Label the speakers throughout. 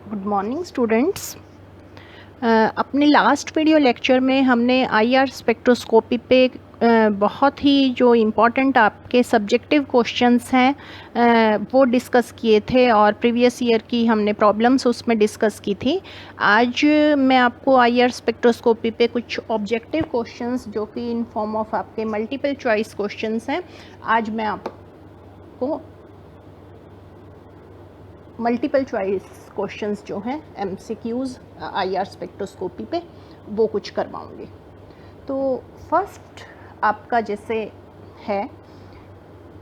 Speaker 1: Good morning students. अपने last video lecture में हमने आईआर स्पेक्ट्रोस्कोपी पे बहुत ही जो इम्पोर्टेंट आपके सब्जेक्टिव क्वेश्चंस हैं वो डिस्कस किए थे और प्रीवियस ईयर की हमने प्रॉब्लम्स उसमें डिस्कस की थी। आज मैं आपको आईआर स्पेक्ट्रोस्कोपी पे कुछ ऑब्जेक्टिव क्वेश्चंस जो कि इन फॉर्म ऑफ आपके मल्टीपल चॉइस क्वेश्चंस हैं, आज मैं आपको मल्टीपल चॉइस क्वेश्चंस जो हैं एमसीक्यूज़ आईआर स्पेक्ट्रोस्कोपी पे वो कुछ करवाऊंगी। तो फर्स्ट आपका जैसे है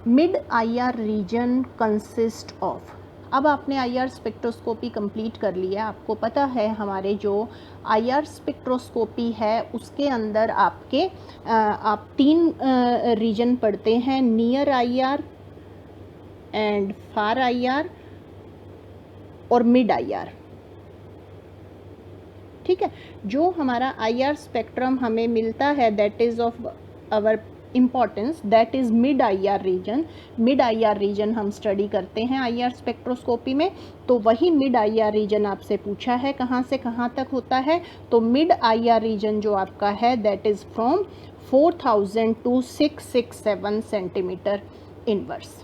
Speaker 1: mid IR region consist of. अब आपने आईआर स्पेक्ट्रोस्कोपी कंप्लीट कर लिया, आपको पता है हमारे जो आईआर स्पेक्ट्रोस्कोपी है उसके अंदर आपके आप तीन रीजन पढ़ते हैं, near IR and far IR और मिड आईआर। ठीक है, जो हमारा आईआर स्पेक्ट्रम हमें मिलता है that is of our importance, that is mid IR region. Mid IR region हम स्टडी करते हैं आईआर स्पेक्ट्रोस्कोपी में, तो वही मिड आईआर रीजन आपसे पूछा है कहाँ से कहाँ तक होता है। तो मिड आईआर रीजन जो आपका है that is from 4000 to 667 centimetre inverse.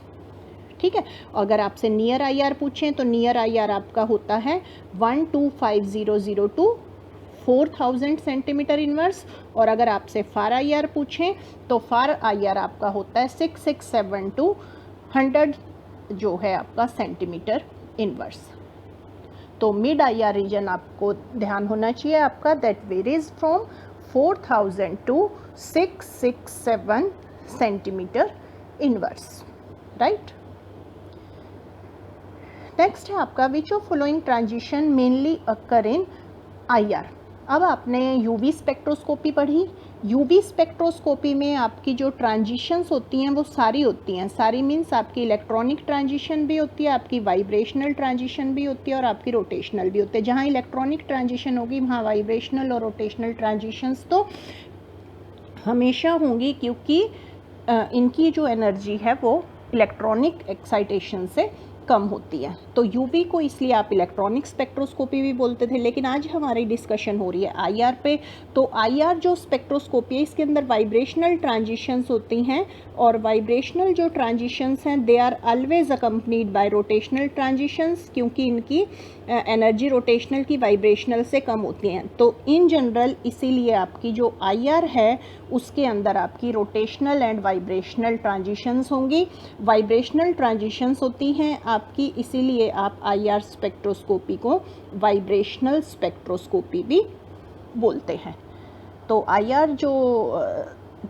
Speaker 1: ठीक है, अगर आपसे नियर आईआर पूछें तो नियर आईआर आपका होता है 125000 टू 4000 सेंटीमीटर इनवर्स, और अगर आपसे फार आईआर पूछें तो फार आईआर आपका होता है 667 टू 100 जो है आपका सेंटीमीटर इनवर्स। तो मिड आईआर रीजन आपको ध्यान होना चाहिए आपका, that varies from 4000 to 667 centimetre inverse, right. Next है आपका which of following transition mainly occur in IR. अब आपने यूवी स्पेक्ट्रोस्कोपी पढ़ी, यूवी स्पेक्ट्रोस्कोपी में आपकी जो ट्रांजिशंस होती हैं वो सारी होती हैं, सारी मीन्स आपकी इलेक्ट्रॉनिक ट्रांजिशन भी होती है, आपकी वाइब्रेशनल ट्रांजिशन भी होती है और आपकी रोटेशनल भी होती है। जहाँ इलेक्ट्रॉनिक ट्रांजिशन होगी वहाँ वाइब्रेशनल और रोटेशनल ट्रांजिशंस तो हमेशा होंगी, क्योंकि इनकी जो एनर्जी है वो इलेक्ट्रॉनिक एक्साइटेशन से कम होती है। तो यूवी को इसलिए आप इलेक्ट्रॉनिक स्पेक्ट्रोस्कोपी भी बोलते थे, लेकिन आज हमारी डिस्कशन हो रही है आईआर पे। तो आईआर जो स्पेक्ट्रोस्कोपी है इसके अंदर वाइब्रेशनल ट्रांजिशंस होती हैं, और वाइब्रेशनल जो ट्रांजिशंस हैं they are always accompanied by rotational transitions, क्योंकि इनकी एनर्जी रोटेशनल की वाइब्रेशनल से कम होती हैं। तो इन जनरल इसीलिए आपकी जो आईआर है उसके अंदर आपकी रोटेशनल एंड वाइब्रेशनल ट्रांजिशंस होंगी। वाइब्रेशनल ट्रांजिशंस होती हैं आपकी, इसीलिए आप आईआर स्पेक्ट्रोस्कोपी को वाइब्रेशनल स्पेक्ट्रोस्कोपी भी बोलते हैं। तो आईआर जो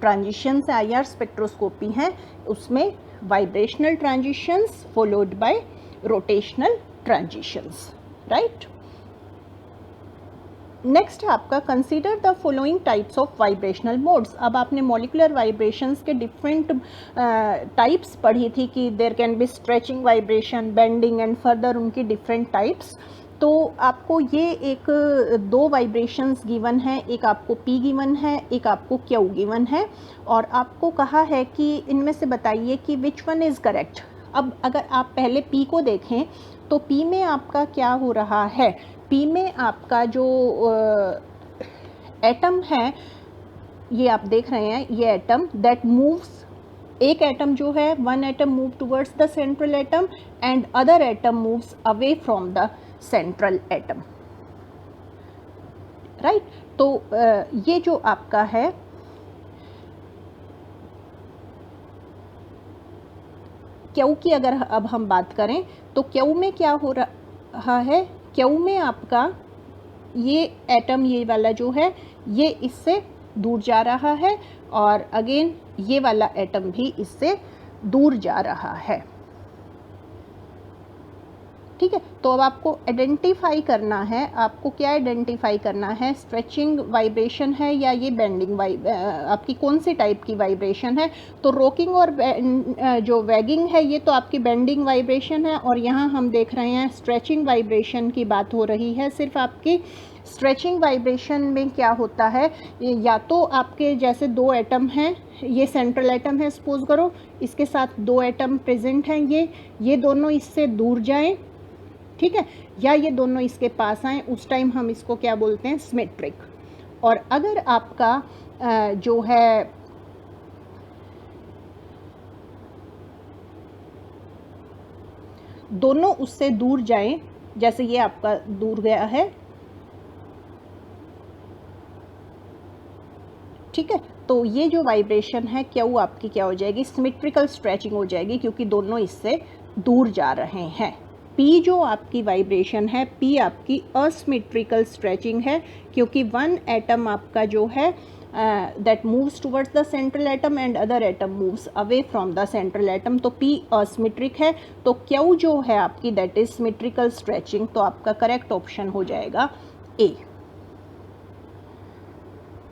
Speaker 1: ट्रांजिशंस आईआर स्पेक्ट्रोस्कोपी हैं उसमें vibrational transitions followed by rotational transitions, right. Next है आपका consider the following types of vibrational modes. अब आपने मॉलिकुलर वाइब्रेशंस के डिफरेंट टाइप्स पढ़ी थी कि there can be stretching vibration, bending and further उनकी डिफरेंट टाइप्स। तो आपको ये एक दो वाइब्रेशंस गिवन है, एक आपको पी गिवन है, एक आपको क्यू गिवन है, और आपको कहा है कि इनमें से बताइए कि विच वन इज़ करेक्ट। अब अगर आप पहले पी को देखें तो पी में आपका क्या हो रहा है, पी में आपका जो एटम है ये आप देख रहे हैं, ये एटम दैट मूव्स, एक एटम जो है one atom move towards the central atom and other atom moves away from the central atom, right. तो ये जो आपका है क्यू की अगर अब हम बात करें तो क्यू में क्या हो रहा है, क्यू में आपका ये एटम ये वाला जो है ये इससे दूर जा रहा है, और अगेन ये वाला एटम भी इससे दूर जा रहा है, ठीक है। तो अब आपको आइडेंटिफाई करना है, आपको क्या आइडेंटिफाई करना है, स्ट्रेचिंग वाइब्रेशन है या ये बेंडिंग आपकी कौन सी टाइप की वाइब्रेशन है। तो रॉकिंग और जो वैगिंग है ये तो आपकी बेंडिंग वाइब्रेशन है, और यहाँ हम देख रहे हैं स्ट्रेचिंग वाइब्रेशन की बात हो रही है। सिर्फ आपकी स्ट्रेचिंग वाइब्रेशन में क्या होता है, या तो आपके जैसे दो एटम हैं, ये सेंट्रल एटम है सपोज करो, इसके साथ 2 एटम प्रेजेंट हैं, ये दोनों इससे दूर जाएं, ठीक है, या ये दोनों इसके पास आएँ, उस टाइम हम इसको क्या बोलते हैं, सिमेट्रिक। और अगर आपका जो है दोनों उससे दूर जाएं, जैसे ये आपका दूर गया है, ठीक है, तो ये जो वाइब्रेशन है क्यू आपकी क्या हो जाएगी, सिमेट्रिकल स्ट्रेचिंग हो जाएगी, क्योंकि दोनों इससे दूर जा रहे हैं। पी जो आपकी वाइब्रेशन है, पी आपकी असिमेट्रिकल स्ट्रेचिंग है, क्योंकि वन एटम आपका जो है that moves towards the central atom and other atom moves away from the central atom, तो पी असिमेट्रिक है, तो क्यू जो है आपकी दैट इज सिमेट्रिकल स्ट्रेचिंग, तो आपका करेक्ट ऑप्शन हो जाएगा A.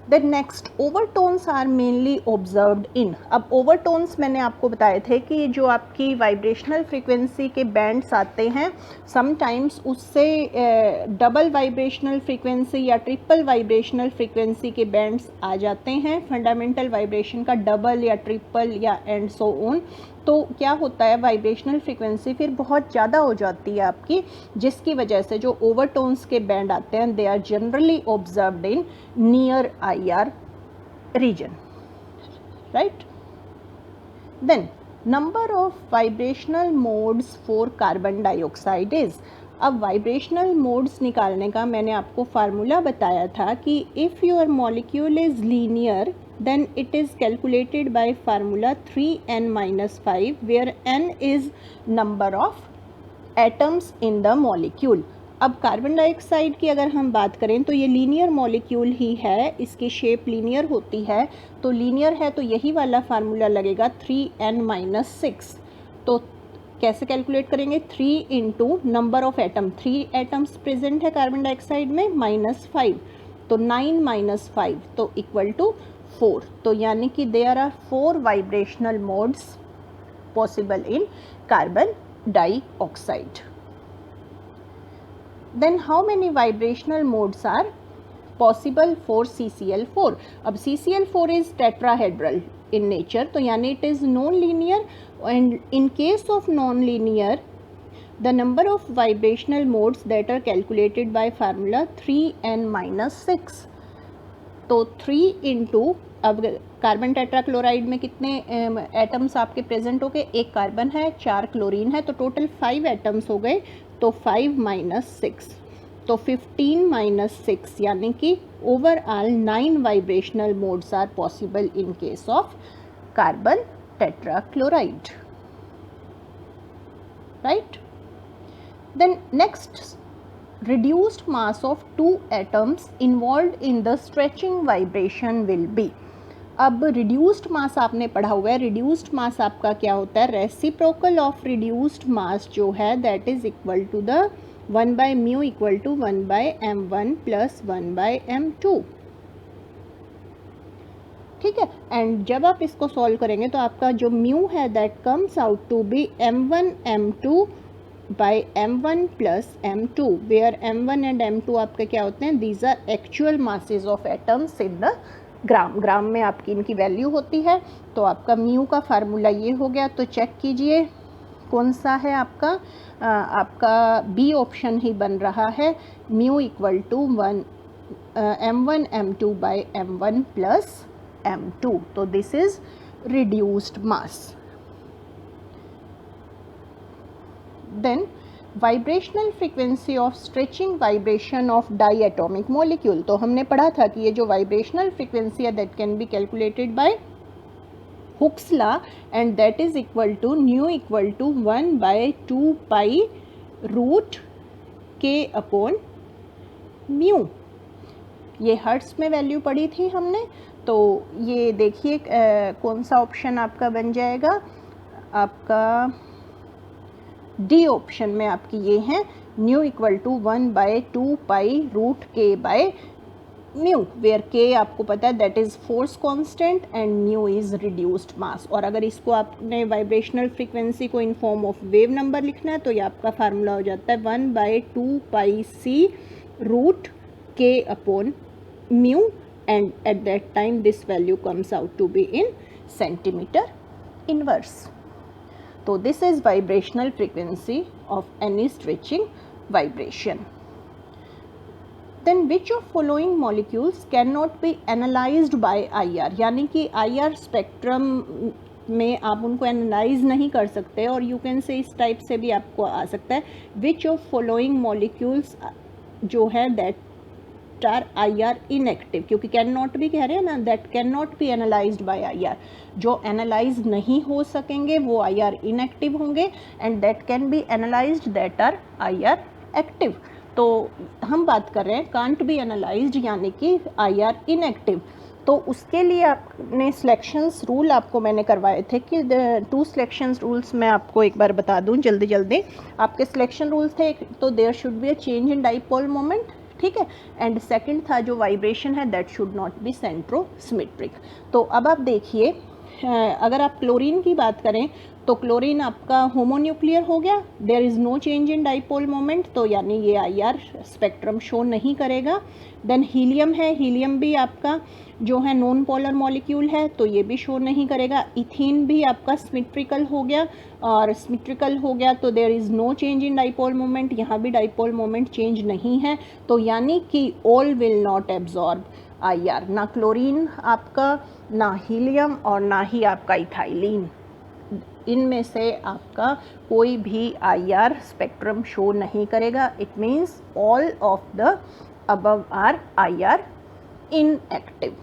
Speaker 1: Then next, overtones are mainly observed in. अब ओवरटोन्स मैंने आपको बताए थे कि जो आपकी वाइब्रेशनल फ्रीक्वेंसी के बैंड्स आते हैं, समटाइम्स उससे डबल वाइब्रेशनल फ्रीक्वेंसी या ट्रिपल वाइब्रेशनल फ्रीक्वेंसी के बैंड्स आ जाते हैं, फंडामेंटल वाइब्रेशन का डबल या ट्रिपल या एंड सो ऑन। तो क्या होता है, वाइब्रेशनल फ्रीक्वेंसी फिर बहुत ज़्यादा हो जाती है आपकी, जिसकी वजह से जो ओवरटोन्स के बैंड आते हैं they are generally observed in near IR region, right? Then number of vibrational modes for carbon dioxide is, अब वाइब्रेशनल मोड्स निकालने का मैंने आपको फार्मूला बताया था कि if your molecule is linear then it is calculated by formula 3n-5 where n is number of atoms in the molecule। अब carbon dioxide की अगर हम बात करें तो ये लीनियर मॉलिक्यूल ही है, इसकी शेप लीनियर होती है, तो लीनियर है तो यही वाला फार्मूला लगेगा 3n-6। तो कैसे कैलकुलेट करेंगे, 3 into number of atom, 3 atoms present है कार्बन डाइऑक्साइड में, -5, तो 9 - 5 तो इक्वल टू 4। तो यानी कि there are 4 vibrational modes possible in carbon dioxide. Then how many vibrational modes are possible for CCl4? अब CCl4 is tetrahedral in nature, तो यानी it is non-linear, and in case of non-linear the number of vibrational modes that are calculated by formula 3n-6। तो 3 into, अब carbon tetrachloride में कितने atoms आपके present हो गए, एक कार्बन है, 4 क्लोरीन है, तो टोटल 5 एटम्स हो गए, तो 5 - 6 तो 15 - 6 यानी कि overall 9 vibrational modes are possible in case of carbon tetrachloride, right. Then next, reduced mass of 2 atoms involved in the stretching vibration will be। अब reduced mass आपने पढ़ा हुआ है, reduced mass आपका क्या होता है, रेसिप्रोकल ऑफ reduced mass जो है that is equal to the 1/μ equal to 1/m1 plus 1/m2, ठीक है। एंड जब आप इसको सॉल्व करेंगे तो आपका जो म्यू है that comes out to be m1 m2 by m1 plus m2 where m1 and m2 आपके क्या होते हैं, these are actual masses of atoms in the ग्राम, ग्राम में आपकी इनकी वैल्यू होती है। तो आपका म्यू का फार्मूला ये हो गया, तो चेक कीजिए कौन सा है आपका, आपका बी ऑप्शन ही बन रहा है, mu equal to m1 m2 by m1 plus m2, तो this is reduced mass. Then vibrational frequency of stretching vibration of diatomic molecule, तो हमने पढ़ा था कि ये जो वाइब्रेशनल फ्रीक्वेंसी है that can be calculated by Hooke's law and that is equal to nu equal to 1/2 pi root k upon mu. ये hertz में वैल्यू पढ़ी थी हमने, तो ये देखिए कौन सा ऑप्शन आपका बन जाएगा, आपका डी ऑप्शन में आपकी ये है nu equal to 1/2 pi root k by mu, where k आपको पता है that is force constant and mu is reduced mass. और अगर इसको आपने वाइब्रेशनल फ्रीक्वेंसी को in form of wave number लिखना है तो ये आपका फार्मूला हो जाता है 1/2 pi c root k upon mu, and at that time this value comes out to be in centimetre inverse. तो this is vibrational frequency of any stretching vibration. Then which of following molecules can not be analysed by IR, यानी कि IR spectrum में आप उनको analyse नहीं कर सकते, और यू कैन से इस टाइप से भी आपको आ सकता है विच ऑफ फॉलोइंग मॉलिक्यूल्स जो है दैट आर IR इनएक्टिव, क्योंकि कैन नॉट भी कह रहे हैं ना, that can not be analysed by IR, जो एनालाइज नहीं हो सकेंगे वो IR इनएक्टिव होंगे, and that can be analysed that are IR active. तो हम बात कर रहे हैं कांट बी एनालाइज्ड यानी कि IR इनएक्टिव। तो उसके लिए आपने सिलेक्शंस रूल आपको मैंने करवाए थे कि 2 सिलेक्शंस रूल्स मैं आपको एक बार बता दूं जल्दी जल्दी। आपके सिलेक्शन रूल्स थे, तो there should be a change in dipole moment, ठीक है, एंड सेकंड था जो वाइब्रेशन है that should not be centrosymmetric. तो अब आप देखिए, अगर आप क्लोरीन की बात करें तो क्लोरीन आपका होमोन्यूक्लियर हो गया, there is no change in dipole moment, तो यानी ये IR स्पेक्ट्रम शो नहीं करेगा। देन हीलियम है, हीलियम भी आपका जो है नॉन पोलर मॉलिक्यूल है, तो ये भी शो नहीं करेगा। इथीन भी आपका सिमेट्रिकल हो गया, और सिमेट्रिकल हो गया तो there is no change in dipole moment, यहाँ भी डाइपोल मोमेंट चेंज नहीं है, तो यानी कि all will not absorb IR, ना क्लोरीन आपका, ना हीलियम और ना ही आपका इथाइलिन, इनमें से आपका कोई भी IR स्पेक्ट्रम शो नहीं करेगा। It means all of the above are IR inactive.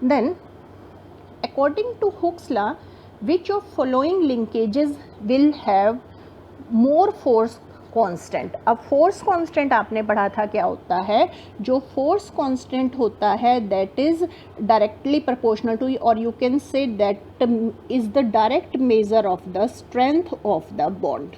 Speaker 1: Then according to Hooke's law, which of following linkages will have more force constant? अब फोर्स कांस्टेंट आपने पढ़ा था क्या होता है, जो फोर्स कांस्टेंट होता है that is directly proportional to, और you can say that is the direct measure of the strength of the bond.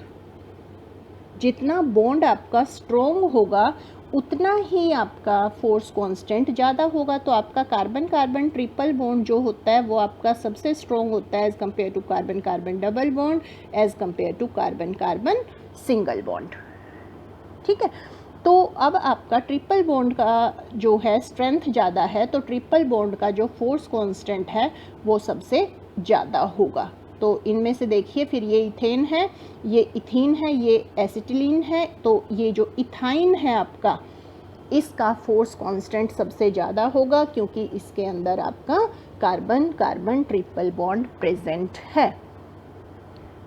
Speaker 1: जितना बॉन्ड आपका स्ट्रॉन्ग होगा उतना ही आपका फोर्स कांस्टेंट ज़्यादा होगा। तो आपका कार्बन कार्बन ट्रिपल बॉन्ड जो होता है वो आपका सबसे स्ट्रॉन्ग होता है as compare to carbon carbon double bond, as compare to carbon carbon single bond, ठीक है। तो अब आपका ट्रिपल बॉन्ड का जो है स्ट्रेंथ ज़्यादा है, तो ट्रिपल बॉन्ड का जो फोर्स कांस्टेंट है वो सबसे ज़्यादा होगा। तो इनमें से देखिए, फिर ये इथेन है, ये इथीन है, ये एसिटिलीन है, तो ये जो इथाइन है आपका, इसका फोर्स कांस्टेंट सबसे ज़्यादा होगा क्योंकि इसके अंदर आपका carbon carbon triple bond present है,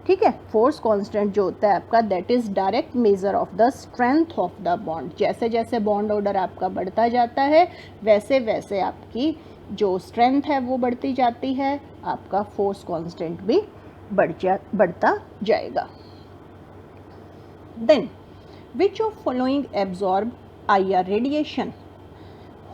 Speaker 1: ठीक है। फोर्स कांस्टेंट जो होता है आपका that is direct measure of the strength of the bond. जैसे जैसे बॉन्ड ऑर्डर आपका बढ़ता जाता है वैसे वैसे आपकी जो स्ट्रेंथ है वो बढ़ती जाती है, आपका फोर्स कांस्टेंट भी बढ़ता जाएगा। Then which of following absorb IR radiation?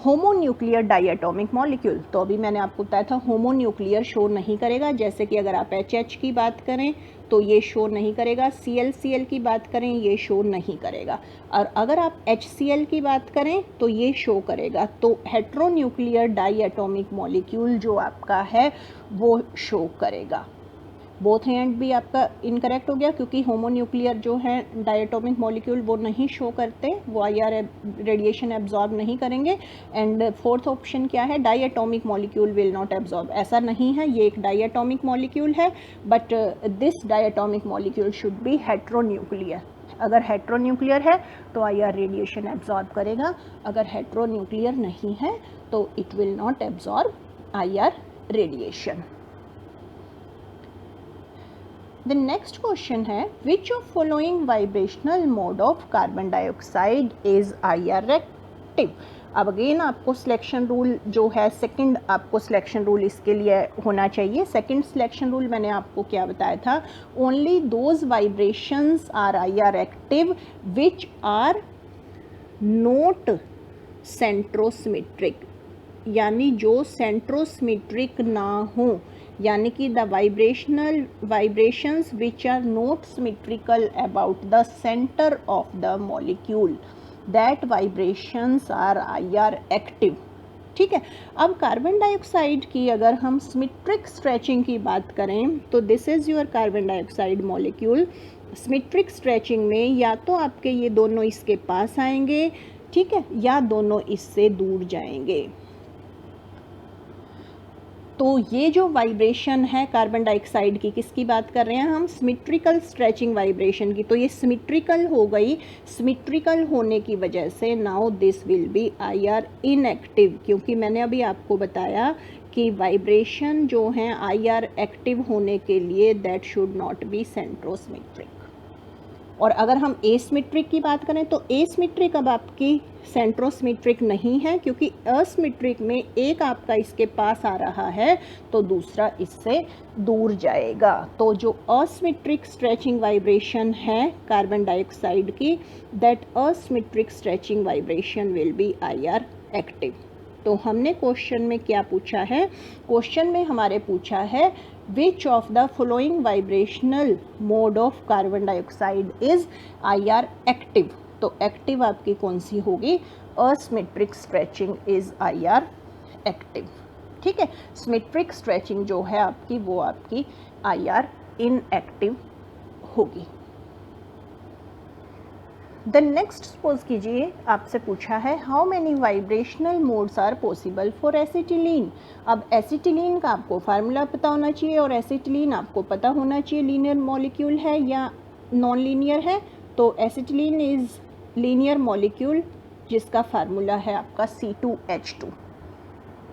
Speaker 1: Homonuclear diatomic molecule. तो अभी मैंने आपको बताया था होमोन्यूक्लियर शो नहीं करेगा, जैसे कि अगर आप HH की बात करें तो ये शो नहीं करेगा, ClCl की बात करें ये शो नहीं करेगा, और अगर आप HCl की बात करें तो ये शो करेगा। तो हेट्रोन्यूक्लियर डाइएटॉमिक मॉलिक्यूल जो आपका है वो शो करेगा। बोथ एंड भी आपका इनकरेक्ट हो गया क्योंकि होमोन्यूक्लियर जो है डायटोमिक मॉलिक्यूल वो नहीं शो करते, वो IR रेडिएशन एब्जॉर्ब नहीं करेंगे। एंड फोर्थ ऑप्शन क्या है, diatomic molecule will not absorb. ऐसा नहीं है, ये एक डायटोमिक मॉलिक्यूल है but this diatomic molecule should be heteronuclear. अगर हेट्रोन्यूक्लियर है तो IR रेडिएशन एब्जॉर्ब करेगा, अगर हेट्रोन्यूक्लियर नहीं है तो it will not absorb IR radiation. The next question है which of following vibrational mode of carbon dioxide is IR active? अब अगेन आपको सिलेक्शन रूल जो है सेकंड, आपको सिलेक्शन रूल इसके लिए होना चाहिए। सेकंड सिलेक्शन रूल मैंने आपको क्या बताया था, only those vibrations are IR active which are not centrosymmetric, यानी जो सेंट्रोसिमेट्रिक ना हो, यानी कि the vibrations which are not symmetrical about the centre of the molecule, that vibrations are IR active, ठीक है। अब कार्बन डाइऑक्साइड की अगर हम सिमेट्रिक स्ट्रेचिंग की बात करें तो this is your carbon dioxide molecule. Symmetric stretching में या तो आपके ये दोनों इसके पास आएंगे, ठीक है, या दोनों इससे दूर जाएंगे। तो ये जो वाइब्रेशन है कार्बन डाइऑक्साइड की, किसकी बात कर रहे हैं हम, सिमेट्रिकल स्ट्रेचिंग वाइब्रेशन की। तो ये सिमेट्रिकल हो गई, सिमेट्रिकल होने की वजह से now this will be IR inactive, क्योंकि मैंने अभी आपको बताया कि वाइब्रेशन जो हैं IR एक्टिव होने के लिए दैट शुड नॉट बी सेंट्रोसिमेट्रिक। और अगर हम एसिमेट्रिक की बात करें तो एसिमेट्रिक अब आपकी सेंट्रोसिमेट्रिक नहीं है, क्योंकि असिमेट्रिक में एक आपका इसके पास आ रहा है तो दूसरा इससे दूर जाएगा। तो जो असिमेट्रिक स्ट्रेचिंग वाइब्रेशन है कार्बन डाइऑक्साइड की, that asymmetric stretching vibration will be IR active. तो हमने क्वेश्चन में क्या पूछा है, क्वेश्चन में हमारे पूछा है which of the following vibrational mode of carbon dioxide is IR active. तो एक्टिव आपकी कौन सी होगी, asymmetric stretching is IR active. ठीक है, सिमेट्रिक स्ट्रेचिंग जो है आपकी वो आपकी IR इनएक्टिव होगी। देन नेक्स्ट सपोज कीजिए आपसे पूछा है how many vibrational modes are possible for acetylene. अब एसिटिलीन का आपको फार्मूला पता होना चाहिए, और एसिटिलीन आपको पता होना चाहिए लीनियर मॉलिक्यूल है या नॉन लीनियर है। तो एसिटिलीन इज लीनियर मॉलिक्यूल जिसका फार्मूला है आपका C2H2।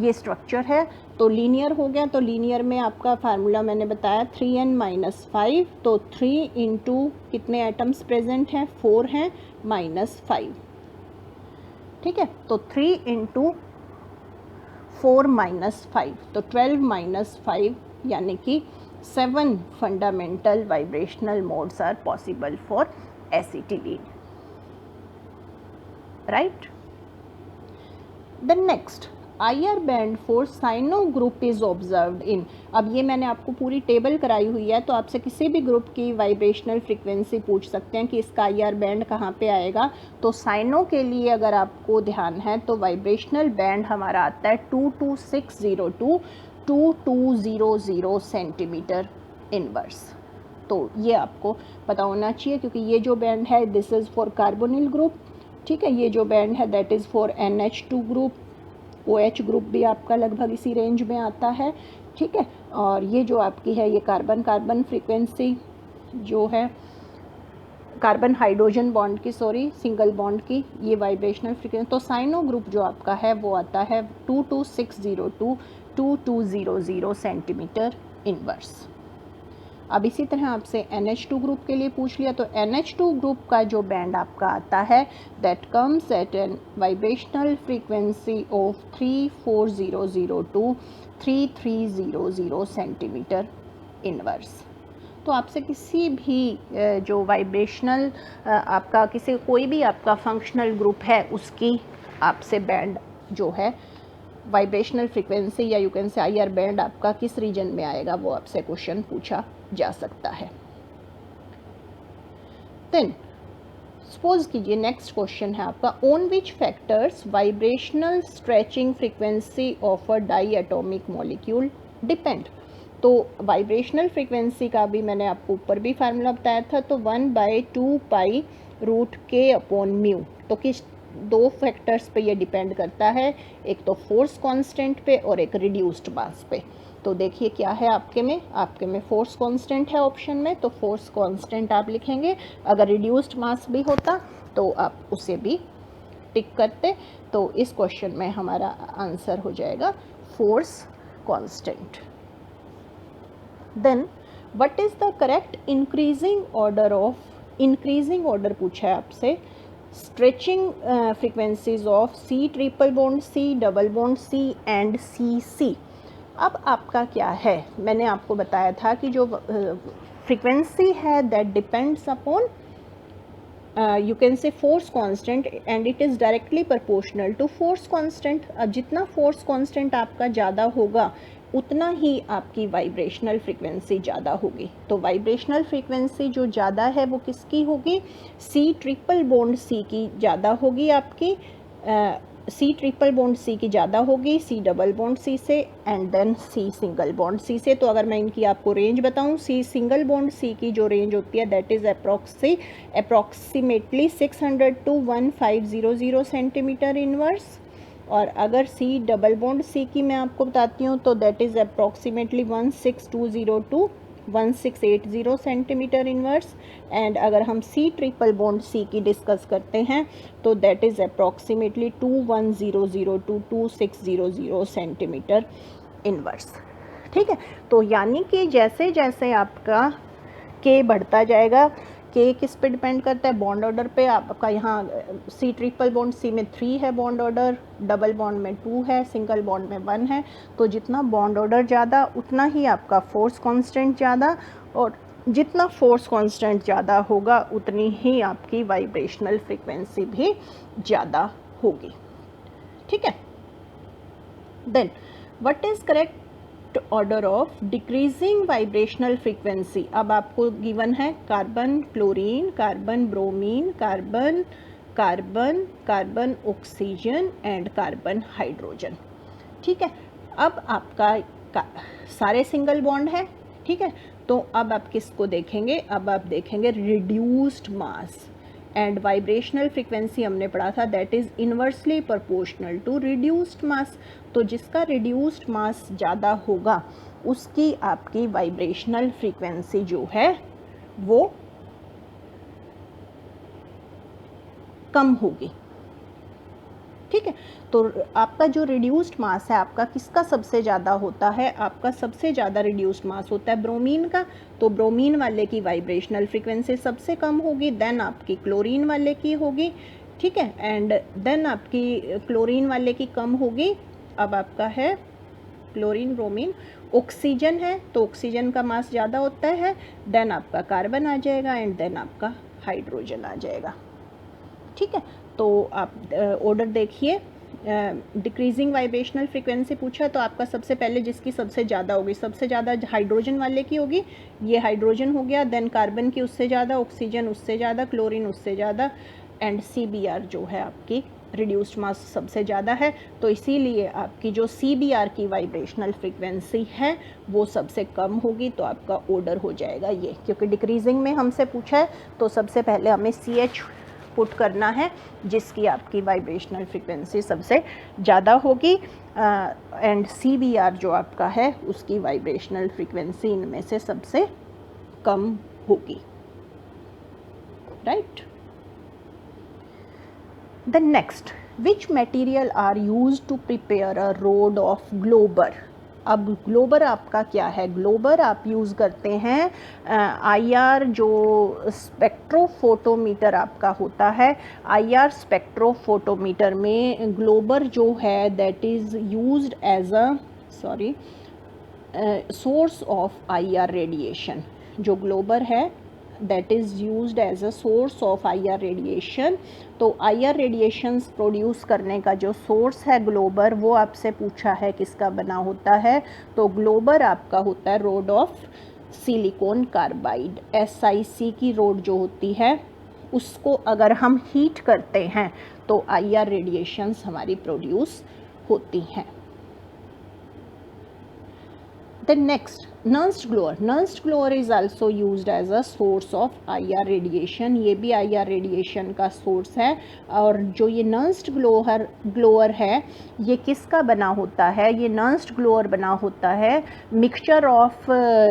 Speaker 1: ये स्ट्रक्चर है तो लीनियर हो गया। तो लीनियर में आपका फार्मूला मैंने बताया 3n-5, तो 3 इंटू कितने एटम्स प्रेजेंट हैं, 4 हैं, -5। ठीक है, तो 3 इंटू 4 -5, तो 12 -5 यानी कि 7 fundamental vibrational modes are possible for acetylene, right. The next IR band for cyano group is observed in. अब ये मैंने आपको पूरी टेबल कराई हुई है, तो आपसे किसी भी ग्रुप की वाइब्रेशनल फ्रीक्वेंसी पूछ सकते हैं कि इसका IR बैंड कहाँ पे आएगा। तो साइनो के लिए अगर आपको ध्यान है तो वाइब्रेशनल बैंड हमारा आता है 22602 to 2200 सेंटीमीटर इनवर्स। तो ये आपको पता होना चाहिए, क्योंकि ये जो बैंड है this is for carbonyl group. ठीक है, ये जो बैंड है that is for NH2 group. OH group भी आपका लगभग इसी रेंज में आता है। ठीक है, और ये जो आपकी है ये कार्बन कार्बन फ्रीक्वेंसी जो है, कार्बन हाइड्रोजन बॉन्ड की, सॉरी सिंगल बॉन्ड की, ये वाइब्रेशनल फ्रीक्वेंसी। तो साइनो ग्रुप जो आपका है वो आता है 22602 to 2200 सेंटीमीटर इनवर्स। अब इसी तरह आपसे NH2 ग्रुप के लिए पूछ लिया, तो NH2 ग्रुप का जो बैंड आपका आता है that comes at an vibrational frequency of 34000 to 3300 centimetre inverse. तो आपसे किसी भी जो वाइब्रेशनल आपका कोई भी आपका फंक्शनल ग्रुप है उसकी आपसे बैंड जो है वाइब्रेशनल फ्रीक्वेंसी या यू कैन से IR बैंड आपका किस रीजन में आएगा वो आपसे क्वेश्चन पूछा जा सकता है। देन सपोज कीजिए नेक्स्ट क्वेश्चन है आपका on which factors vibrational stretching frequency of a diatomic molecule depend. तो वाइब्रेशनल फ्रीक्वेंसी का भी मैंने आपको ऊपर भी फार्मूला बताया था, तो 1/2π√K/μ। तो किस दो फैक्टर्स पे ये डिपेंड करता है, एक तो फोर्स कांस्टेंट पे और एक रिड्यूस्ड मास पे। तो देखिए क्या है आपके में फोर्स कांस्टेंट है ऑप्शन में, तो फोर्स कांस्टेंट आप लिखेंगे। अगर रिड्यूस्ड मास भी होता तो आप उसे भी टिक करते। तो इस क्वेश्चन में हमारा आंसर हो जाएगा force constant. Then what is the correct increasing order पूछा है आपसे stretching frequencies of C triple bond C, double bond C and CC। अब आपका क्या है, मैंने आपको बताया था कि जो फ्रीक्वेंसी है that depends upon you can say force constant and it is directly proportional to force constant. अब जितना फोर्स कांस्टेंट आपका ज़्यादा होगा उतना ही आपकी वाइब्रेशनल फ्रीक्वेंसी ज़्यादा होगी। तो वाइब्रेशनल फ्रीक्वेंसी जो ज़्यादा है वो किसकी होगी, C ट्रिपल बॉन्ड C की ज़्यादा होगी आपकी, C ट्रिपल बॉन्ड C की ज़्यादा होगी C डबल बॉन्ड C से, and then C single bond C से। तो अगर मैं इनकी आपको रेंज बताऊं, C सिंगल बॉन्ड C की जो रेंज होती है that is approximately 600 to 1500 centimetre inverse, और अगर सी डबल बॉन्ड सी की मैं आपको बताती हूँ तो that is approximately 16202 to 1680 centimetre inverse. And अगर हम सी ट्रिपल बॉन्ड सी की डिस्कस करते हैं तो that is approximately 21002 to 2600 centimetre inverse. ठीक है, तो यानी कि जैसे जैसे आपका के बढ़ता जाएगा, के किस पे डिपेंड करता है, बॉन्ड ऑर्डर पे। आपका यहाँ सी ट्रिपल बॉन्ड सी में 3 है बॉन्ड ऑर्डर, डबल बॉन्ड में 2 है, सिंगल बॉन्ड में 1 है। तो जितना बॉन्ड ऑर्डर ज़्यादा उतना ही आपका फोर्स कांस्टेंट ज़्यादा, और जितना फोर्स कांस्टेंट ज़्यादा होगा उतनी ही आपकी वाइब्रेशनल फ्रीक्वेंसी भी ज़्यादा होगी। ठीक है, then what is correct order of decreasing vibrational frequency. अब आपको गिवन है carbon chlorine, carbon bromine, carbon carbon carbon oxygen and carbon hydrogen. ठीक है, अब आपका सारे सिंगल बॉन्ड है। ठीक है, तो अब आप किसको देखेंगे, अब आप देखेंगे reduced mass and vibrational frequency हमने पढ़ा था that is inversely proportional to reduced mass. तो जिसका रिड्यूस्ड मास ज़्यादा होगा उसकी आपकी वाइब्रेशनल फ्रीक्वेंसी जो है वो कम होगी। ठीक है, तो आपका जो रिड्यूस्ड मास है आपका किसका सबसे ज़्यादा होता है, आपका सबसे ज़्यादा रिड्यूस्ड मास होता है ब्रोमीन का। तो ब्रोमीन वाले की वाइब्रेशनल फ्रीक्वेंसी सबसे कम होगी, देन आपकी क्लोरीन वाले की होगी। ठीक है, एंड देन आपकी क्लोरीन वाले की कम होगी। अब आपका है क्लोरीन ब्रोमीन, ऑक्सीजन है तो ऑक्सीजन का मास ज़्यादा होता है, देन आपका कार्बन आ जाएगा एंड देन आपका हाइड्रोजन आ जाएगा। ठीक है, तो आप ऑर्डर देखिए, डिक्रीजिंग वाइब्रेशनल फ्रीक्वेंसी पूछा तो आपका सबसे पहले जिसकी सबसे ज़्यादा होगी, सबसे ज़्यादा हाइड्रोजन वाले की होगी, ये हाइड्रोजन हो गया, देन कार्बन की उससे ज़्यादा, ऑक्सीजन उससे ज़्यादा, क्लोरीन उससे ज़्यादा, एंड CBr जो है आपकी रिड्यूस्ड मास सबसे ज़्यादा है। तो इसीलिए आपकी जो CBr की वाइब्रेशनल फ्रीक्वेंसी है वो सबसे कम होगी। तो आपका ऑर्डर हो जाएगा ये, क्योंकि डिक्रीजिंग में हमसे पूछा है तो सबसे पहले हमें CH पुट करना है जिसकी आपकी वाइब्रेशनल फ्रीक्वेंसी सबसे ज़्यादा होगी, एंड CBr जो आपका है उसकी वाइब्रेशनल फ्रीक्वेंसी इनमें से सबसे कम होगी। Right, The next, which material are used to prepare a rod of Glauber? अब ग्लोबर आपका क्या है, ग्लोबर आप यूज़ करते हैं IR जो स्पेक्ट्रोफोटोमीटर आपका होता है, IR स्पेक्ट्रोफोटोमीटर में ग्लोबर जो है that is used as a source of IR radiation. जो ग्लोबर है that is used as a source of IR radiation। तो IR रेडिएशंस प्रोड्यूस करने का जो सोर्स है ग्लोबर, वो आपसे पूछा है किसका बना होता है, तो ग्लोबर आपका होता है road of silicon carbide. SiC की रोड जो होती है उसको अगर हम हीट करते हैं तो IR रेडिएशंस हमारी प्रोड्यूस होती हैं। Then next, Nernst blower. Nernst blower is also used as a source of IR radiation। ये भी IR रेडिएशन का सोर्स है। और जो ये Nernst blower है ये किसका बना होता है, ये Nernst blower बना होता है mixture of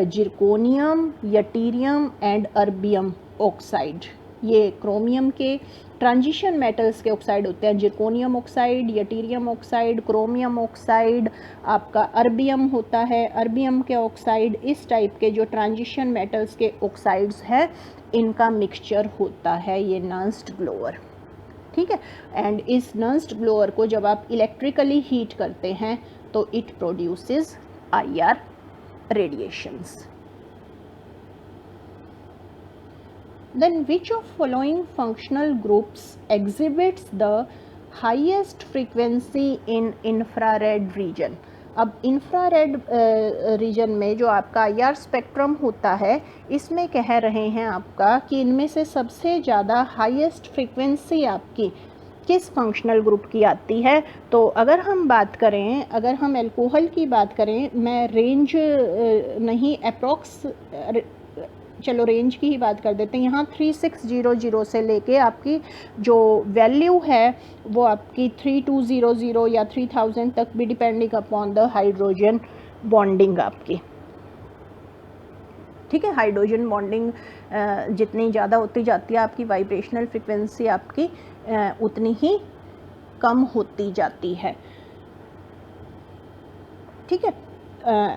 Speaker 1: zirconium, yttrium and erbium oxide. ये क्रोमियम के ट्रांजिशन मेटल्स के ऑक्साइड होते हैं, zirconium oxide, yttrium oxide, chromium oxide, आपका अर्बियम होता है, अर्बियम के ऑक्साइड, इस टाइप के जो ट्रांजिशन मेटल्स के ऑक्साइड्स हैं इनका मिक्सचर होता है ये नर्स्ट ब्लोअर। ठीक है, एंड इस नर्स्ट ब्लोअर को जब आप इलेक्ट्रिकली हीट करते हैं तो it produces IR radiations. Then which of following functional groups exhibits the highest frequency in infrared region? अब इंफ्रारेड रीजन में जो आपका IR स्पेक्ट्रम होता है इसमें कह रहे हैं आपका कि इनमें से सबसे ज़्यादा हाईएस्ट फ्रीक्वेंसी आपकी किस फंक्शनल ग्रुप की आती है। तो अगर हम बात करें, अगर हम अल्कोहल की बात करें, मैं रेंज नहीं अप्रॉक्स चलो रेंज की ही बात कर देते हैं। यहाँ 3600 से लेके आपकी जो वैल्यू है वो आपकी 3200 या 3000 तक भी, depending upon the hydrogen bonding आपकी। ठीक है, हाइड्रोजन बॉन्डिंग जितनी ज़्यादा होती जाती है आपकी वाइब्रेशनल फ्रिक्वेंसी आपकी उतनी ही कम होती जाती है। ठीक है,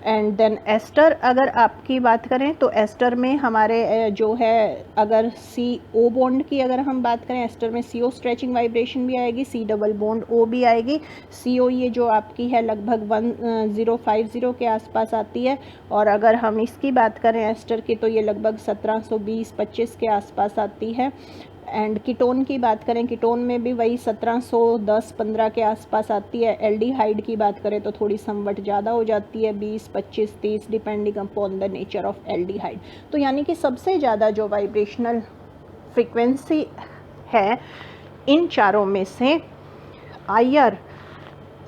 Speaker 1: एंड देन एस्टर अगर आपकी बात करें तो एस्टर में हमारे जो है अगर CO बॉन्ड की अगर हम बात करें, एस्टर में CO स्ट्रेचिंग वाइब्रेशन भी आएगी, C डबल बॉन्ड O भी आएगी। CO ये जो आपकी है लगभग 1050 के आसपास आती है, और अगर हम इसकी बात करें एस्टर की तो ये लगभग 1720-25 के आसपास आती है। एंड कीटोन की बात करें, कीटोन में भी वही 1710-15 के आसपास आती है। एल्डिहाइड की बात करें तो थोड़ी समवट ज़्यादा हो जाती है, 20, 25, 30 depending upon the nature of aldehyde. तो यानी कि सबसे ज़्यादा जो वाइब्रेशनल फ्रिक्वेंसी है इन चारों में से IR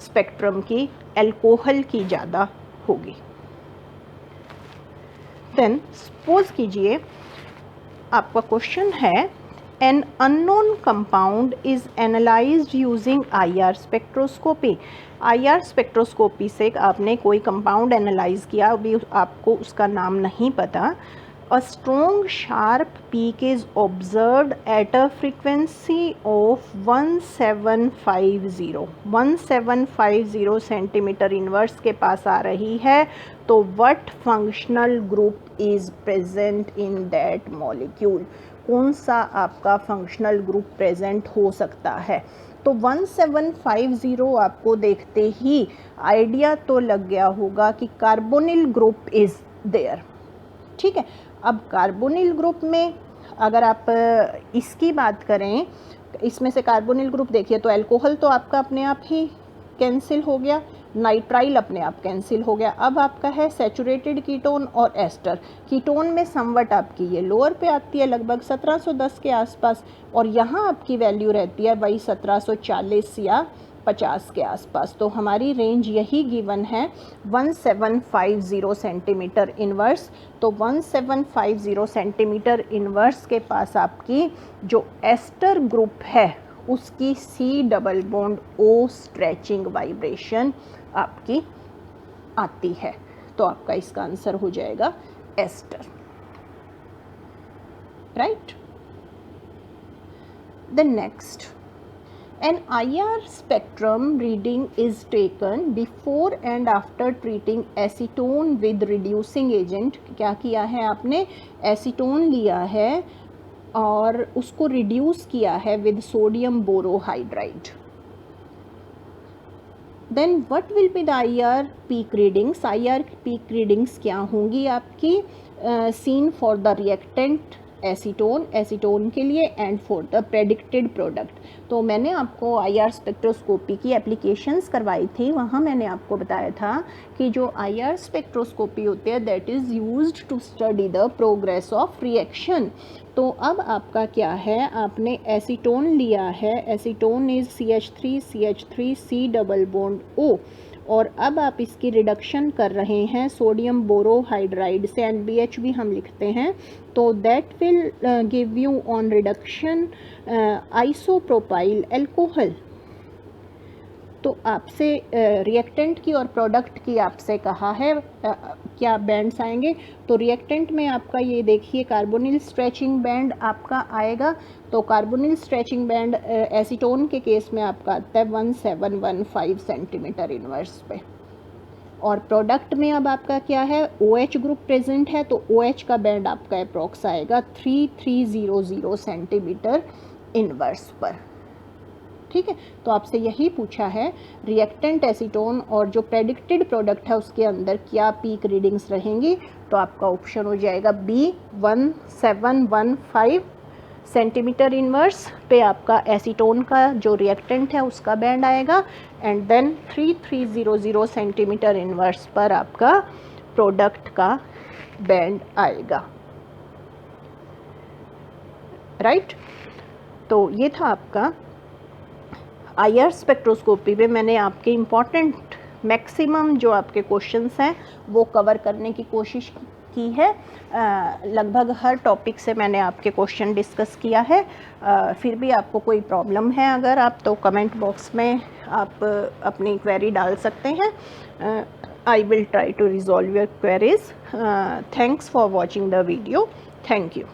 Speaker 1: स्पेक्ट्रम की एल्कोहल की ज़्यादा होगी। देन सपोज कीजिए आपका क्वेश्चन है, an unknown compound is analyzed using IR spectroscopy। IR spectroscopy से आपने कोई कंपाउंड एनालाइज किया, अभी आपको उसका नाम नहीं पता। A strong sharp peak is observed at a frequency of 1750 centimetre inverse के पास आ रही है। तो what functional group is present in that molecule? कौन सा आपका फंक्शनल ग्रुप प्रेजेंट हो सकता है? तो 1750 आपको देखते ही आइडिया तो लग गया होगा कि कार्बोनिल ग्रुप इज़ देयर। ठीक है, अब कार्बोनिल ग्रुप में अगर आप इसकी बात करें, इसमें से कार्बोनिल ग्रुप देखिए तो अल्कोहल तो आपका अपने आप ही कैंसिल हो गया, नाइट्राइल अपने आप कैंसिल हो गया। अब आपका है सैचुरेटेड कीटोन और एस्टर। कीटोन में समवट आपकी ये लोअर पे आती है लगभग 1710 के आसपास, और यहाँ आपकी वैल्यू रहती है वही 1740 या 50 के आसपास। तो हमारी रेंज यही गिवन है 1750 सेंटीमीटर इनवर्स। तो 1750 सेंटीमीटर इनवर्स के पास आपकी जो एस्टर ग्रुप है उसकी C double bond O stretching vibration आपकी आती है। तो आपका इसका आंसर हो जाएगा ester, right. The next, an IR spectrum reading is taken before and after treating acetone with reducing agent। क्या किया है आपने? एसीटोन लिया है और उसको रिड्यूस किया है with sodium borohydride. Then what will be the IR peak readings? IR peak readings क्या होंगी आपकी? Seen for the reactant acetone के लिए and for the predicted product. तो मैंने आपको IR स्पेक्ट्रोस्कोपी की एप्लीकेशंस करवाई थी, वहाँ मैंने आपको बताया था कि जो IR स्पेक्ट्रोस्कोपी होती है that is used to study the progress of reaction. तो अब आपका क्या है, आपने एसीटोन लिया है, acetone is CH3 C double bond O, और अब आप इसकी रिडक्शन कर रहे हैं सोडियम बोरोहाइड्राइड से, NBH भी हम लिखते हैं। तो that will give you on reduction isopropyl alcohol. तो आपसे रिएक्टेंट की और प्रोडक्ट की आपसे कहा है क्या बैंड्स आएंगे। तो रिएक्टेंट में आपका ये देखिए कार्बोनिल स्ट्रेचिंग बैंड आपका आएगा। तो कार्बोनिल स्ट्रेचिंग बैंड एसीटोन के केस में आपका आता है 1715 सेंटीमीटर इनवर्स पे, और प्रोडक्ट में अब आपका क्या है, OH ग्रुप प्रेजेंट है। तो OH का बैंड आपका अप्रॉक्स आएगा 3300 सेंटीमीटर इनवर्स पर। ठीक है, तो आपसे यही पूछा है रिएक्टेंट एसीटोन और जो प्रेडिक्टेड प्रोडक्ट है उसके अंदर क्या पीक रीडिंग्स रहेंगी। तो आपका ऑप्शन हो जाएगा B 1715 सेंटीमीटर इनवर्स पे आपका एसीटोन का जो रिएक्टेंट है उसका बैंड आएगा, एंड देन 3300 सेंटीमीटर इनवर्स पर आपका प्रोडक्ट का बैंड आएगा, राइट। तो ये था आपका IR स्पेक्ट्रोस्कोपी में मैंने आपके इम्पॉर्टेंट मैक्सिमम जो आपके क्वेश्चंस हैं वो कवर करने की कोशिश की है। लगभग हर टॉपिक से मैंने आपके क्वेश्चन डिस्कस किया है। फिर भी आपको कोई प्रॉब्लम है अगर आप, तो कमेंट बॉक्स में आप अपनी क्वेरी डाल सकते हैं। I will try to resolve your queries. Thanks for watching the video. Thank you.